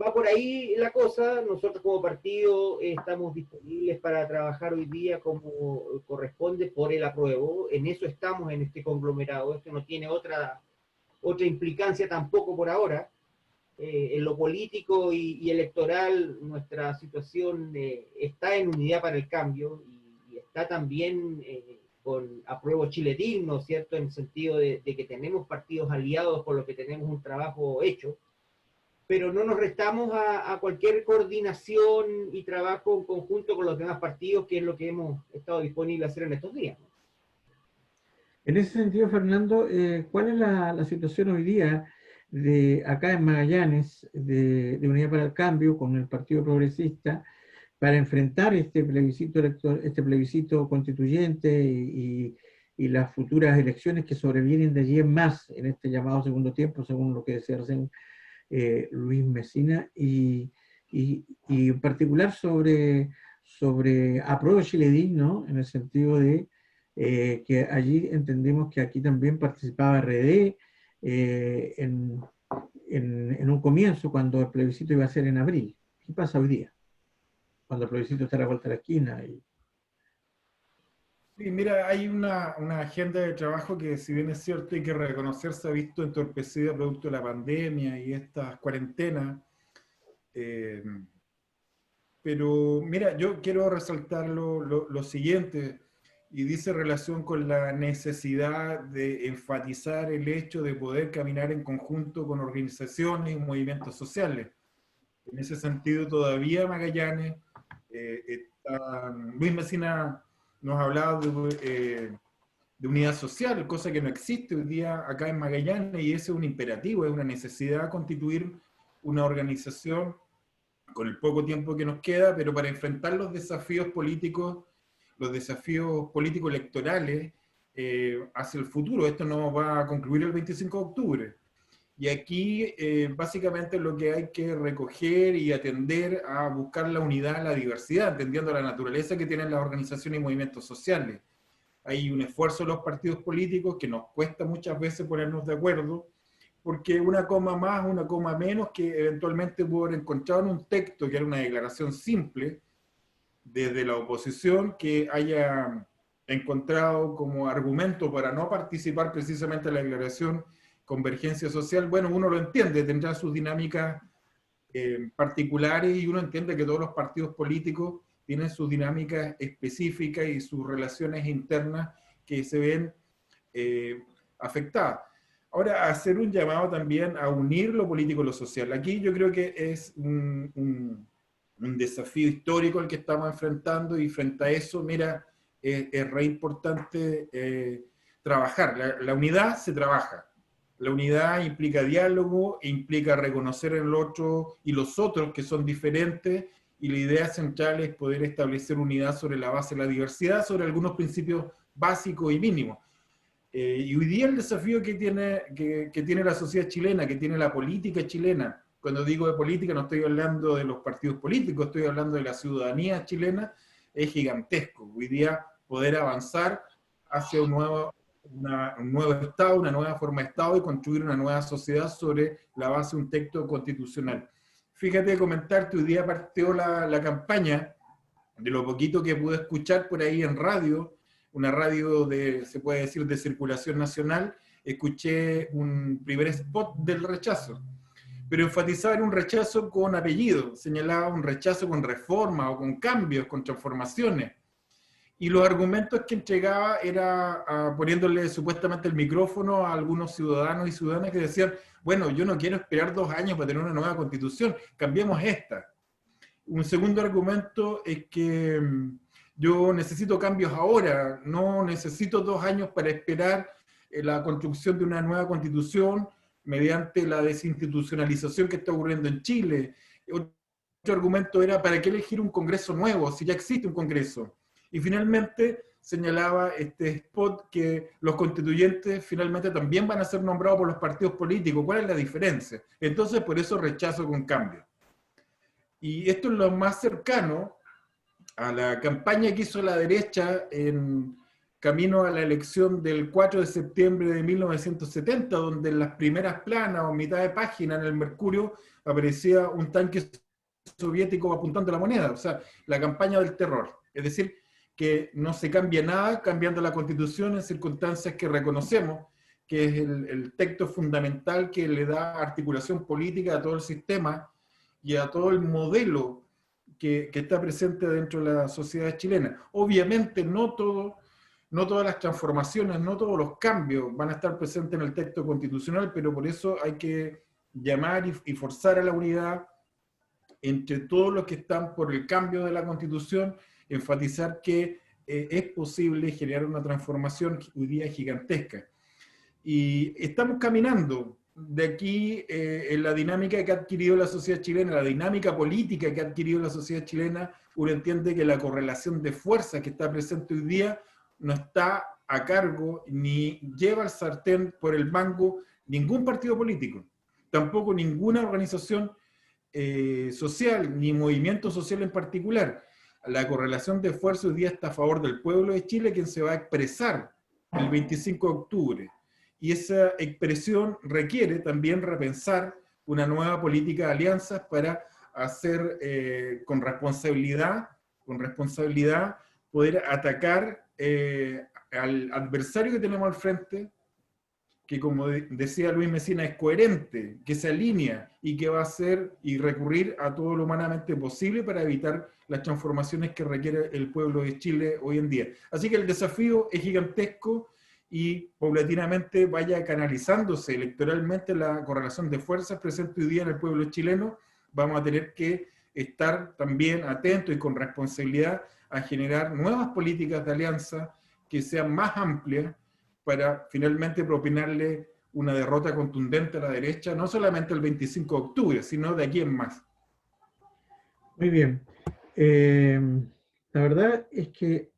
va por ahí la cosa. Nosotros como partido estamos disponibles para trabajar hoy día como corresponde por el apruebo. En eso estamos en este conglomerado. Esto no tiene otra implicancia tampoco por ahora. En lo político y electoral, nuestra situación está en Unidad para el Cambio y está también con Apruebo Chile Digno, ¿cierto? En el sentido de que tenemos partidos aliados con los que tenemos un trabajo hecho, pero no nos restamos a cualquier coordinación y trabajo en conjunto con los demás partidos, que es lo que hemos estado disponibles a hacer en estos días, ¿no? En ese sentido, Fernando, ¿cuál es la situación hoy día de acá en Magallanes, de Unidad para el Cambio, con el Partido Progresista, para enfrentar este plebiscito constituyente y las futuras elecciones que sobrevienen de allí en más, en este llamado segundo tiempo, según lo que decía recién Luis Mesina, y en particular sobre Apruebo Chile Digno, en el sentido de que allí entendimos que aquí también participaba RD en un comienzo, cuando el plebiscito iba a ser en abril. ¿Qué pasa hoy día? Cuando el plebiscito está a la vuelta de la esquina. Sí, mira, hay una agenda de trabajo que, si bien es cierto, hay que reconocer, se ha visto entorpecida producto de la pandemia y estas cuarentenas. Pero mira, yo quiero resaltar lo siguiente, y dice relación con la necesidad de enfatizar el hecho de poder caminar en conjunto con organizaciones y movimientos sociales. En ese sentido, todavía Magallanes, Luis Mesina nos hablaba de unidad social, cosa que no existe hoy día acá en Magallanes, y ese es un imperativo, es una necesidad constituir una organización con el poco tiempo que nos queda, pero para enfrentar los desafíos políticos electorales hacia el futuro. Esto no va a concluir el 25 de octubre. Y aquí básicamente lo que hay que recoger y atender a buscar la unidad, la diversidad, entendiendo la naturaleza que tienen las organizaciones y movimientos sociales. Hay un esfuerzo de los partidos políticos que nos cuesta muchas veces ponernos de acuerdo, porque una coma más, una coma menos, que eventualmente pudo haber encontrado en un texto que era una declaración simple desde la oposición, que haya encontrado como argumento para no participar precisamente en la declaración Convergencia Social. Bueno, uno lo entiende, tendrá sus dinámicas particulares, y uno entiende que todos los partidos políticos tienen sus dinámicas específicas y sus relaciones internas que se ven afectadas. Ahora, hacer un llamado también a unir lo político y lo social. Aquí yo creo que es un desafío histórico el que estamos enfrentando, y frente a eso, mira, es re importante trabajar. La unidad se trabaja. La unidad implica diálogo, implica reconocer el otro y los otros que son diferentes, y la idea central es poder establecer unidad sobre la base de la diversidad, sobre algunos principios básicos y mínimos. Y hoy día el desafío que tiene la sociedad chilena, que tiene la política chilena, cuando digo de política no estoy hablando de los partidos políticos, estoy hablando de la ciudadanía chilena, es gigantesco. Hoy día poder avanzar hacia un nuevo Estado, una nueva forma de Estado y construir una nueva sociedad sobre la base de un texto constitucional. Fíjate, comentarte, hoy día partió la campaña, de lo poquito que pude escuchar por ahí en radio, una radio se puede decir, de circulación nacional, escuché un primer spot del rechazo, pero enfatizaba en un rechazo con apellido, señalaba un rechazo con reforma o con cambios, con transformaciones. Y los argumentos que entregaba era poniéndole supuestamente el micrófono a algunos ciudadanos y ciudadanas que decían, bueno, yo no quiero esperar 2 años para tener una nueva constitución, cambiemos esta. Un segundo argumento es que yo necesito cambios ahora, no necesito 2 años para esperar la construcción de una nueva constitución mediante la desinstitucionalización que está ocurriendo en Chile. Otro argumento era, ¿para qué elegir un Congreso nuevo si ya existe un Congreso? Y finalmente señalaba este spot que los constituyentes finalmente también van a ser nombrados por los partidos políticos. ¿Cuál es la diferencia? Entonces, por eso rechazo con cambio. Y esto es lo más cercano a la campaña que hizo la derecha en camino a la elección del 4 de septiembre de 1970, donde en las primeras planas o mitad de página en el Mercurio aparecía un tanque soviético apuntando la moneda, o sea, la campaña del terror. Es decir, que no se cambia nada cambiando la Constitución en circunstancias que reconocemos, que es el texto fundamental que le da articulación política a todo el sistema y a todo el modelo que está presente dentro de la sociedad chilena. Obviamente no todas las transformaciones, no todos los cambios van a estar presentes en el texto constitucional, pero por eso hay que llamar y forzar a la unidad entre todos los que están por el cambio de la Constitución, enfatizar que es posible generar una transformación hoy día gigantesca. Y estamos caminando de aquí en la dinámica que ha adquirido la sociedad chilena, la dinámica política que ha adquirido la sociedad chilena. Uno entiende que la correlación de fuerzas que está presente hoy día no está a cargo ni lleva al sartén por el mango ningún partido político, tampoco ninguna organización social, ni movimiento social en particular. La correlación de fuerzas hoy día está a favor del pueblo de Chile, quien se va a expresar el 25 de octubre. Y esa expresión requiere también repensar una nueva política de alianzas para hacer con responsabilidad poder atacar al adversario que tenemos al frente, que como decía Luis Mesina, es coherente, que se alinea y que va a hacer y recurrir a todo lo humanamente posible para evitar las transformaciones que requiere el pueblo de Chile hoy en día. Así que el desafío es gigantesco y paulatinamente vaya canalizándose electoralmente la correlación de fuerzas presente hoy día en el pueblo chileno. Vamos a tener que estar también atentos y con responsabilidad a generar nuevas políticas de alianza que sean más amplias, para finalmente propinarle una derrota contundente a la derecha, no solamente el 25 de octubre, sino de aquí en más. Muy bien. La verdad es que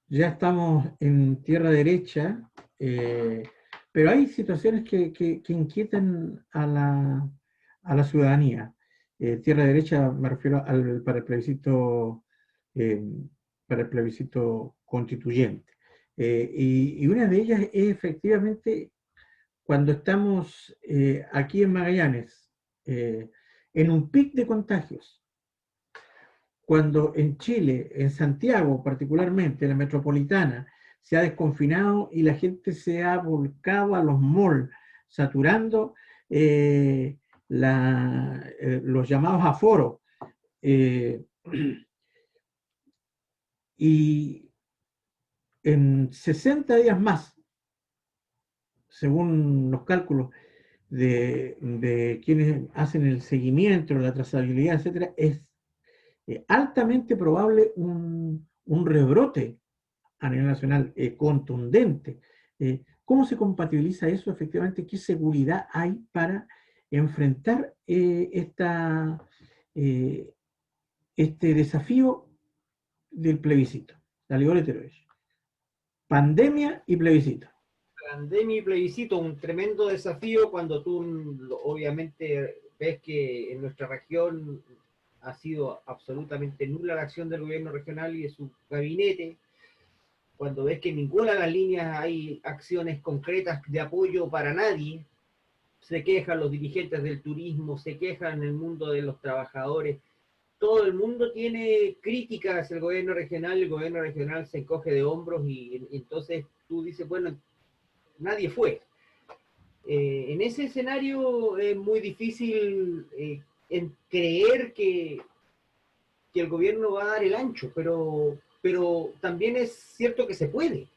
ya estamos en tierra derecha, pero hay situaciones que inquietan a la ciudadanía. Tierra derecha me refiero para el plebiscito constituyente. Y una de ellas es efectivamente cuando estamos aquí en Magallanes, en un pic de contagios, cuando en Chile, en Santiago particularmente, en la metropolitana, se ha desconfinado y la gente se ha volcado a los malls, saturando los llamados aforos. Y en 60 días más, según los cálculos de quienes hacen el seguimiento, la trazabilidad, etcétera, es altamente probable un rebrote a nivel nacional contundente ¿Cómo se compatibiliza eso efectivamente? ¿Qué seguridad hay para enfrentar este desafío del plebiscito? La Ligore Teroes. Pandemia y plebiscito. Pandemia y plebiscito, un tremendo desafío cuando tú obviamente ves que en nuestra región ha sido absolutamente nula la acción del gobierno regional y de su gabinete, cuando ves que en ninguna de las líneas hay acciones concretas de apoyo para nadie, se quejan los dirigentes del turismo, se quejan el mundo de los trabajadores, todo el mundo tiene críticas hacia el gobierno regional se encoge de hombros y entonces tú dices, bueno, nadie fue. En ese escenario es muy difícil creer que el gobierno va a dar el ancho, pero también es cierto que se puede,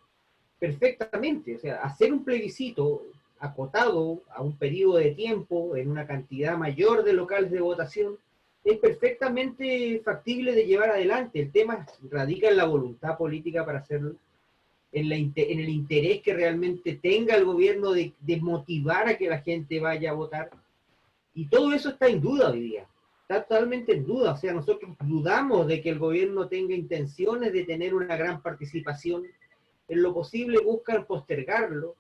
perfectamente. O sea, hacer un plebiscito acotado a un periodo de tiempo, en una cantidad mayor de locales de votación, es perfectamente factible de llevar adelante. El tema radica en la voluntad política para hacerlo, en el interés que realmente tenga el gobierno de motivar a que la gente vaya a votar. Y todo eso está en duda hoy día. Está totalmente en duda. O sea, nosotros dudamos de que el gobierno tenga intenciones de tener una gran participación. En lo posible buscan postergarlo.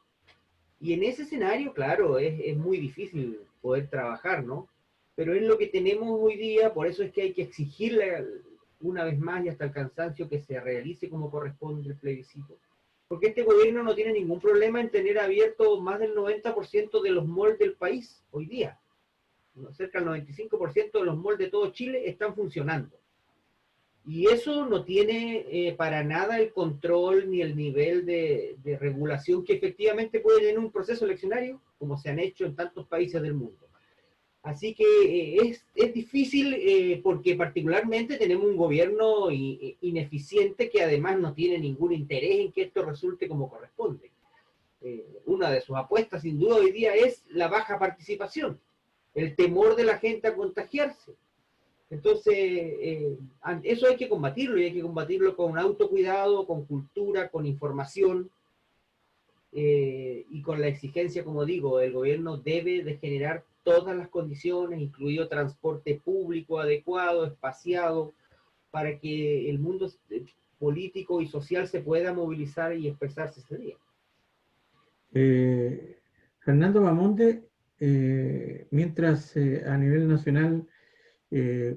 Y en ese escenario, claro, es muy difícil poder trabajar, ¿no? Pero es lo que tenemos hoy día, por eso es que hay que exigirle una vez más y hasta el cansancio que se realice como corresponde el plebiscito. Porque este gobierno no tiene ningún problema en tener abierto más del 90% de los malls del país hoy día. Cerca del 95% de los malls de todo Chile están funcionando. Y eso no tiene para nada el control ni el nivel de regulación que efectivamente puede tener un proceso eleccionario, como se han hecho en tantos países del mundo. Así que es difícil porque particularmente tenemos un gobierno ineficiente que además no tiene ningún interés en que esto resulte como corresponde. Una de sus apuestas sin duda hoy día es la baja participación, el temor de la gente a contagiarse. Entonces, eso hay que combatirlo y hay que combatirlo con autocuidado, con cultura, con información y con la exigencia, como digo, el gobierno debe de generar todas las condiciones, incluido transporte público adecuado, espaciado, para que el mundo político y social se pueda movilizar y expresarse ese día. Fernando Bamonde, mientras a nivel nacional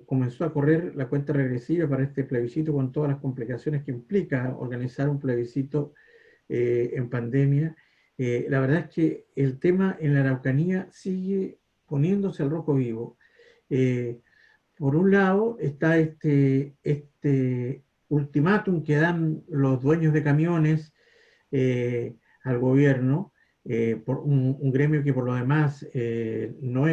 comenzó a correr la cuenta regresiva para este plebiscito con todas las complicaciones que implica organizar un plebiscito en pandemia, la verdad es que el tema en la Araucanía sigue poniéndose al rojo vivo. Por un lado está este ultimátum que dan los dueños de camiones al gobierno, por un gremio que por lo demás no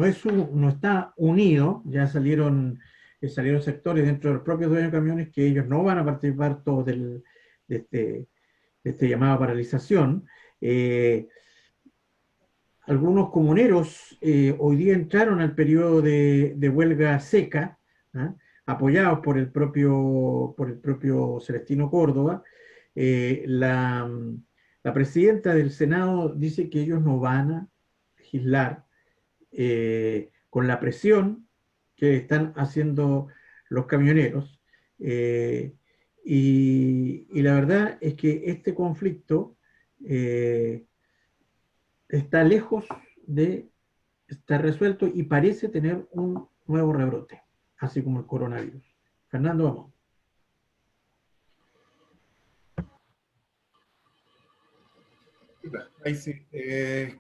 está unido. Ya salieron sectores dentro de los propios dueños de camiones que ellos no van a participar todos de este llamado a paralización. Algunos comuneros hoy día entraron al periodo de huelga seca, ¿ah? Apoyados por el propio Celestino Córdoba. La presidenta del Senado dice que ellos no van a legislar con la presión que están haciendo los camioneros. Y la verdad es que este conflicto está lejos de estar resuelto y parece tener un nuevo rebrote, así como el coronavirus. Fernando, vamos. Ahí sí.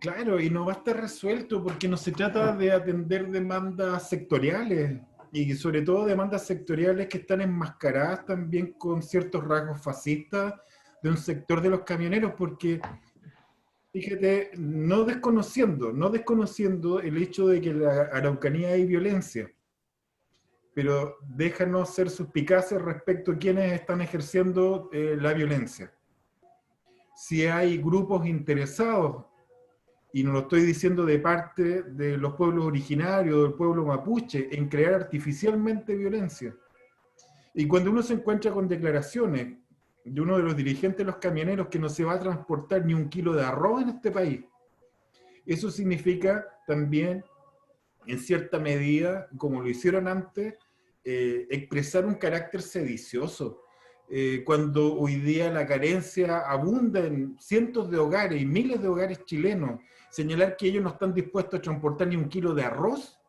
Claro, y no va a estar resuelto porque no se trata de atender demandas sectoriales y sobre todo demandas sectoriales que están enmascaradas también con ciertos rasgos fascistas de un sector de los camioneros, porque fíjate, no desconociendo el hecho de que en la Araucanía hay violencia, pero déjanos ser suspicaces respecto a quienes están ejerciendo la violencia. Si hay grupos interesados, y no lo estoy diciendo de parte de los pueblos originarios, del pueblo mapuche, en crear artificialmente violencia. Y cuando uno se encuentra con declaraciones de uno de los dirigentes de los camioneros que no se va a transportar ni 1 kilo de arroz en este país. Eso significa también, en cierta medida, como lo hicieron antes, expresar un carácter sedicioso. Cuando hoy día la carencia abunda en cientos de hogares y miles de hogares chilenos, señalar que ellos no están dispuestos a transportar ni 1 kilo de arroz,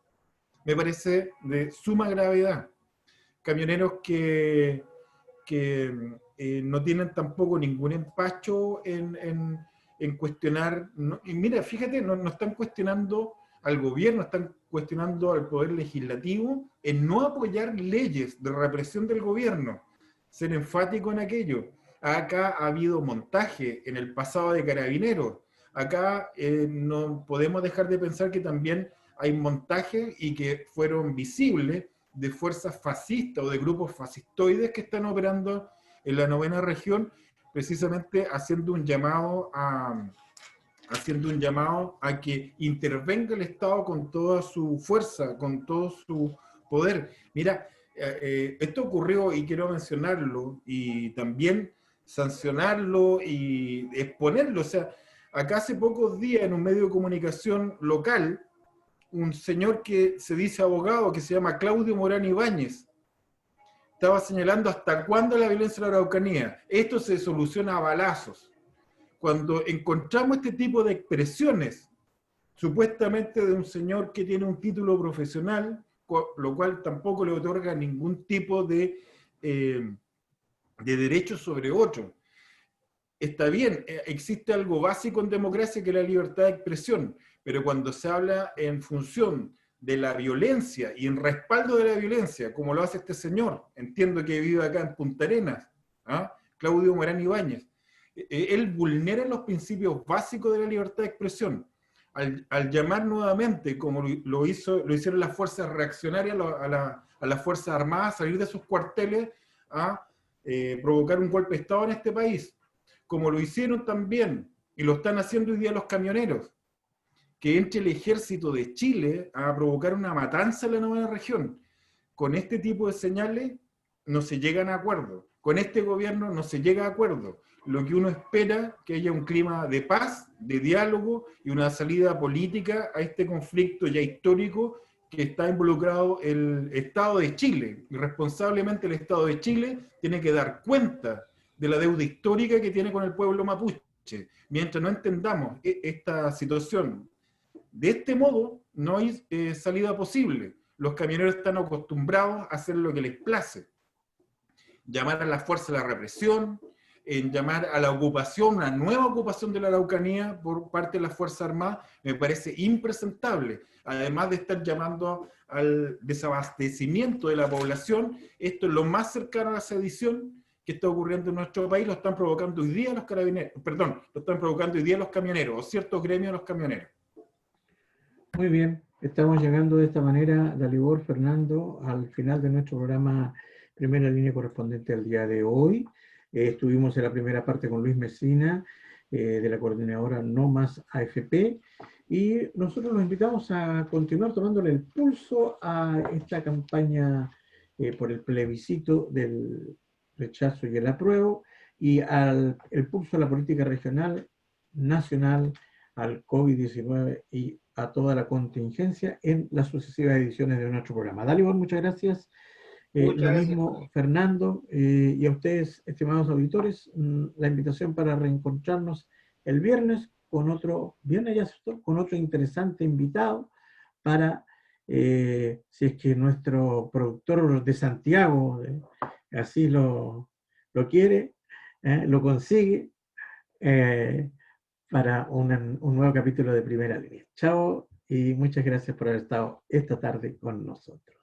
me parece de suma gravedad. Camioneros que no tienen tampoco ningún empacho en cuestionar, y mira, fíjate, no están cuestionando al gobierno, están cuestionando al poder legislativo en no apoyar leyes de represión del gobierno, ser enfático en aquello. Acá ha habido montaje en el pasado de carabineros, acá no podemos dejar de pensar que también hay montajes y que fueron visibles de fuerzas fascistas o de grupos fascistoides que están operando en la 9ª región, precisamente haciendo un llamado a que intervenga el Estado con toda su fuerza, con todo su poder. Mira, esto ocurrió, y quiero mencionarlo, y también sancionarlo y exponerlo. O sea, acá hace pocos días en un medio de comunicación local, un señor que se dice abogado, que se llama Claudio Morán Ibáñez, estaba señalando hasta cuándo la violencia en la Araucanía. Esto se soluciona a balazos. Cuando encontramos este tipo de expresiones, supuestamente de un señor que tiene un título profesional, lo cual tampoco le otorga ningún tipo de derecho sobre otro. Está bien, existe algo básico en democracia que es la libertad de expresión, pero cuando se habla en función de la violencia y en respaldo de la violencia, como lo hace este señor, entiendo que vive acá en Punta Arenas, Claudio Morán Ibáñez, él vulnera los principios básicos de la libertad de expresión al llamar nuevamente, como lo hicieron las fuerzas reaccionarias a las fuerzas armadas, a salir de sus cuarteles a provocar un golpe de Estado en este país, como lo hicieron también, y lo están haciendo hoy día los camioneros, que entre el ejército de Chile a provocar una matanza en la 9ª región. Con este tipo de señales no se llegan a acuerdo. Con este gobierno no se llega a acuerdo. Lo que uno espera que haya un clima de paz, de diálogo y una salida política a este conflicto ya histórico que está involucrado el Estado de Chile. Irresponsablemente el Estado de Chile tiene que dar cuenta de la deuda histórica que tiene con el pueblo mapuche. Mientras no entendamos esta situación de este modo, no hay salida posible. Los camioneros están acostumbrados a hacer lo que les place. Llamar a la fuerza de la represión, llamar a la ocupación, una nueva ocupación de la Araucanía por parte de las Fuerzas Armadas, me parece impresentable. Además de estar llamando al desabastecimiento de la población, esto es lo más cercano a la sedición que está ocurriendo en nuestro país, lo están provocando hoy día los carabineros, perdón, lo están provocando hoy día los camioneros, o ciertos gremios de los camioneros. Muy bien, estamos llegando de esta manera, Dalibor, Fernando, al final de nuestro programa Primera Línea correspondiente al día de hoy. Estuvimos en la primera parte con Luis Mesina, de la coordinadora No Más AFP, y nosotros los invitamos a continuar tomándole el pulso a esta campaña por el plebiscito del rechazo y el apruebo, y el pulso a la política regional, nacional, al COVID-19 y a toda la contingencia en las sucesivas ediciones de nuestro programa. Dalibor, muchas gracias. Lo mismo, Fernando, y a ustedes, estimados auditores, la invitación para reencontrarnos el viernes con otro interesante invitado para, si es que nuestro productor de Santiago así lo quiere, lo consigue, para un nuevo capítulo de Primera Línea. Chao y muchas gracias por haber estado esta tarde con nosotros.